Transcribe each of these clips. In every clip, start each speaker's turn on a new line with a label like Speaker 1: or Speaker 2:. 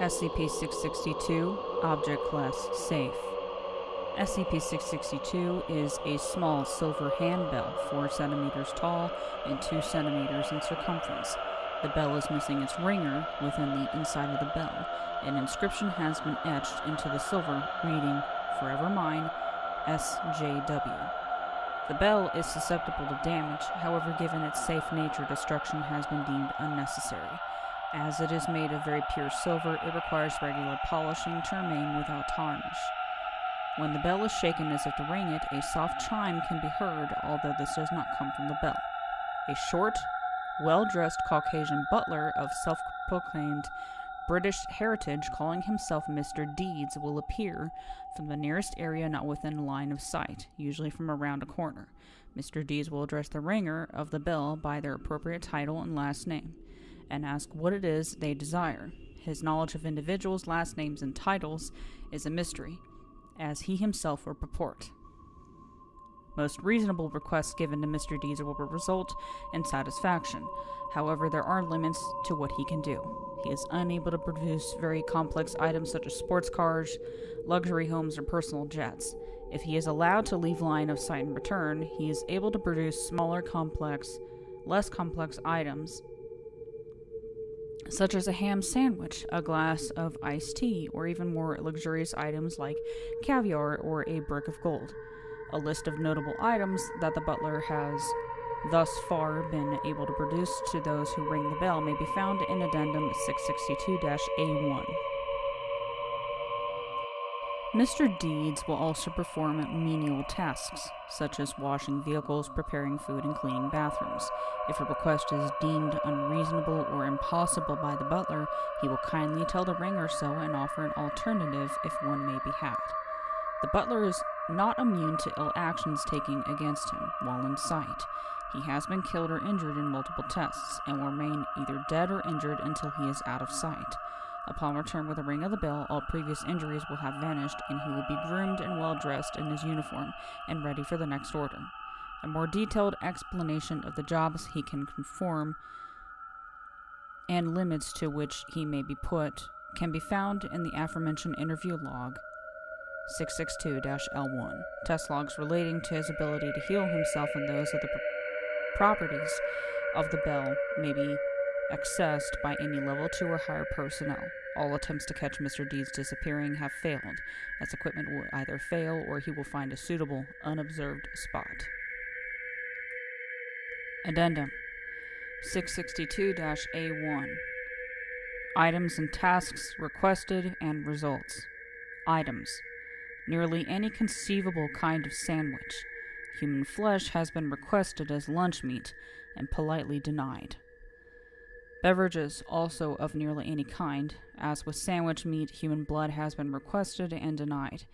Speaker 1: SCP-662, Object Class Safe. SCP-662 is a small silver handbell, 4 centimeters tall and 2 centimeters in circumference. The bell is missing its ringer within the inside of the bell. An inscription has been etched into the silver, reading, "Forever Mine, SJW." The bell is susceptible to damage, however, given its safe nature, destruction has been deemed unnecessary. As it is made of very pure silver, it requires regular polishing to remain without tarnish. When the bell is shaken as if to ring it, a soft chime can be heard, although this does not come from the bell. A short, well-dressed Caucasian butler of self-proclaimed British heritage, calling himself Mr. Deeds, will appear from the nearest area not within line of sight, usually from around a corner. Mr. Deeds will address the ringer of the bell by their appropriate title and last name, and ask what it is they desire. His knowledge of individuals' last names and titles is a mystery, as he himself will purport. Most reasonable requests given to Mr. Deeds will result in satisfaction. However, there are limits to what he can do. He is unable to produce very complex items such as sports cars, luxury homes, or personal jets. If he is allowed to leave line of sight and return, he is able to produce smaller, less complex items, such as a ham sandwich, a glass of iced tea, or even more luxurious items like caviar or a brick of gold. A list of notable items that the butler has thus far been able to produce to those who ring the bell may be found in Addendum 662-A1. Mr. Deeds will also perform menial tasks, such as washing vehicles, preparing food, and cleaning bathrooms. If a request is deemed unreasonable or impossible by the butler, he will kindly tell the ringer so and offer an alternative if one may be had. The butler is not immune to ill actions taken against him while in sight. He has been killed or injured in multiple tests, and will remain either dead or injured until he is out of sight. Upon return with the ring of the bell, all previous injuries will have vanished, and he will be groomed and well-dressed in his uniform, and ready for the next order. A more detailed explanation of the jobs he can perform and limits to which he may be put can be found in the aforementioned interview log 662-L1. Test logs relating to his ability to heal himself and those of the properties of the bell may be accessed by any level 2 or higher personnel. All attempts to catch Mr. Deeds disappearing have failed, as equipment will either fail or he will find a suitable, unobserved spot. Addendum 662-A1. Items and tasks requested and results. Items: nearly any conceivable kind of sandwich. Human flesh has been requested as lunch meat and politely denied. Beverages, also of nearly any kind. As with sandwich meat, human blood has been requested and denied.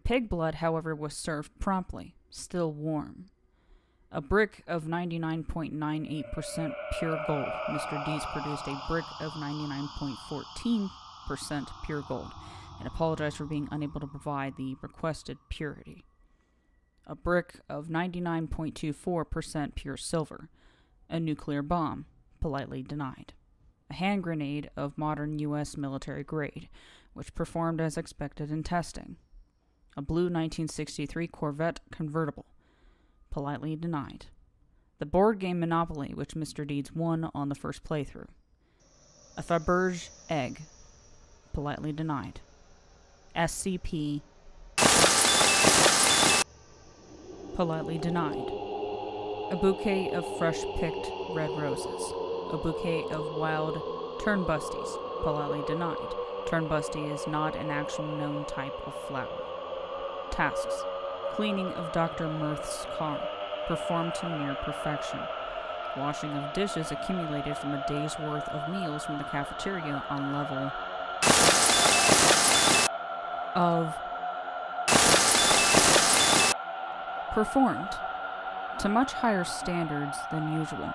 Speaker 1: Pig blood, however, was served promptly, still warm. A brick of 99.98% pure gold. Mr. Deeds produced a brick of 99.14% pure gold, and apologized for being unable to provide the requested purity. A brick of 99.24% pure silver. A nuclear bomb, politely denied. A hand grenade of modern U.S. military grade, which performed as expected in testing. A blue 1963 Corvette convertible, politely denied. The board game Monopoly, which Mr. Deeds won on the first playthrough. A Faberge egg, politely denied. SCP, politely denied. A bouquet of fresh-picked red roses. A bouquet of wild turnbusties, politely denied. Turnbusty is not an actual known type of flower. Tasks: cleaning of Dr. Mirth's car, performed to near perfection. Washing of dishes accumulated from a day's worth of meals from the cafeteria on level of performed to much higher standards than usual.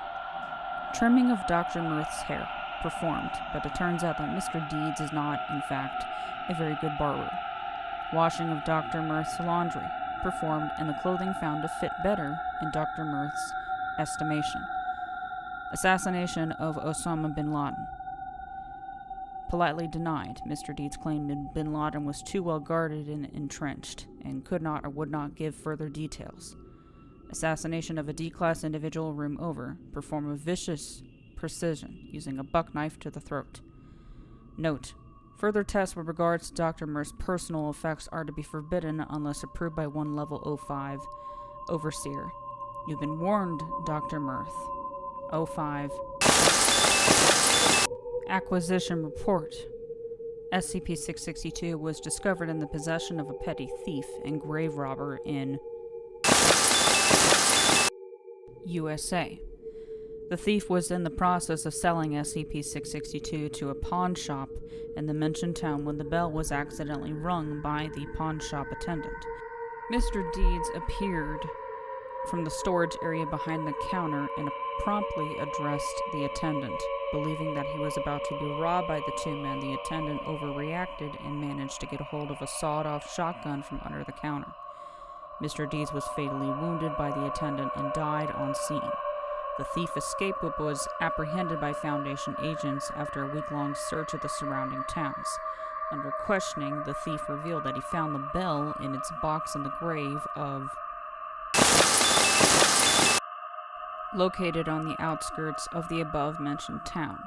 Speaker 1: Trimming of Dr. Mirth's hair, performed, but it turns out that Mr. Deeds is not, in fact, a very good barber. Washing of Dr. Mirth's laundry, performed, and the clothing found to fit better in Dr. Mirth's estimation. Assassination of Osama bin Laden. politely denied Mr. Deeds claimed bin Laden was too well guarded and entrenched, and could not or would not give further details. Assassination of a D-class individual room over. Perform with vicious precision, using a buck knife to the throat. Note: further tests with regards to Dr. Murr's personal effects are to be forbidden unless approved by one Level 05 Overseer. You've been warned, Dr. Mirth. 05. Acquisition Report. SCP-662 was discovered in the possession of a petty thief and grave robber in USA. The thief was in the process of selling SCP-662 to a pawn shop in the mentioned town when the bell was accidentally rung by the pawn shop attendant. Mr. Deeds appeared from the storage area behind the counter and promptly addressed the attendant. Believing that he was about to be robbed by the two men, the attendant overreacted and managed to get a hold of a sawed-off shotgun from under the counter. Mr. Deeds was fatally wounded by the attendant and died on scene. The thief escaped but was apprehended by Foundation agents after a week-long search of the surrounding towns. Under questioning, the thief revealed that he found the bell in its box in the grave of located on the outskirts of the above-mentioned town.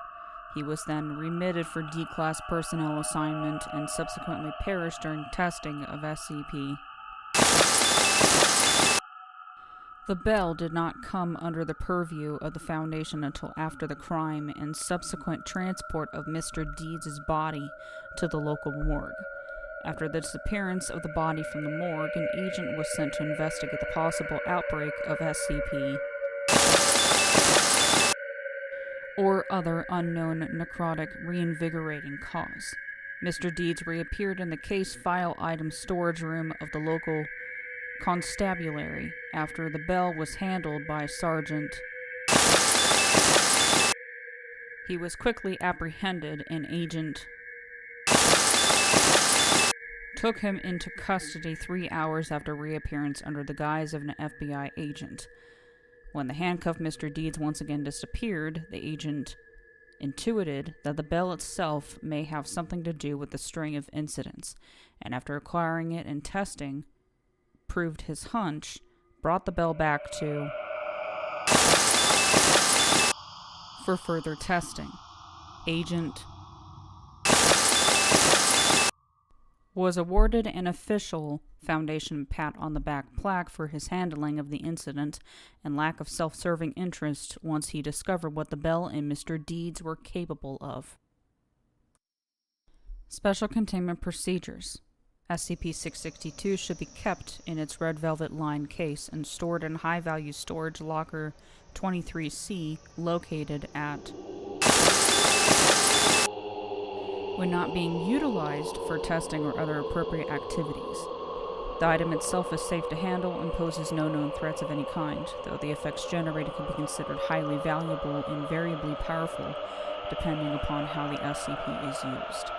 Speaker 1: He was then remitted for D-class personnel assignment and subsequently perished during testing of SCP. The bell did not come under the purview of the Foundation until after the crime and subsequent transport of Mr. Deeds' body to the local morgue. After the disappearance of the body from the morgue, an agent was sent to investigate the possible outbreak of SCP or other unknown necrotic reinvigorating cause. Mr. Deeds reappeared in the case file item storage room of the local constabulary after the bell was handled by Sergeant. He was quickly apprehended and Agent took him into custody 3 hours after reappearance under the guise of an FBI agent. When the handcuffed Mr. Deeds once again disappeared, the agent intuited that the bell itself may have something to do with the string of incidents, and after acquiring it and testing, proved his hunch, brought the bell back to for further testing. Agent was awarded an official Foundation pat on the back plaque for his handling of the incident and lack of self-serving interest once he discovered what the bell and Mr. Deeds were capable of. Special Containment Procedures. SCP-662 should be kept in its red velvet lined case and stored in high-value storage locker 23C located at when not being utilized for testing or other appropriate activities. The item itself is safe to handle and poses no known threats of any kind, though the effects generated can be considered highly valuable and variably powerful depending upon how the SCP is used.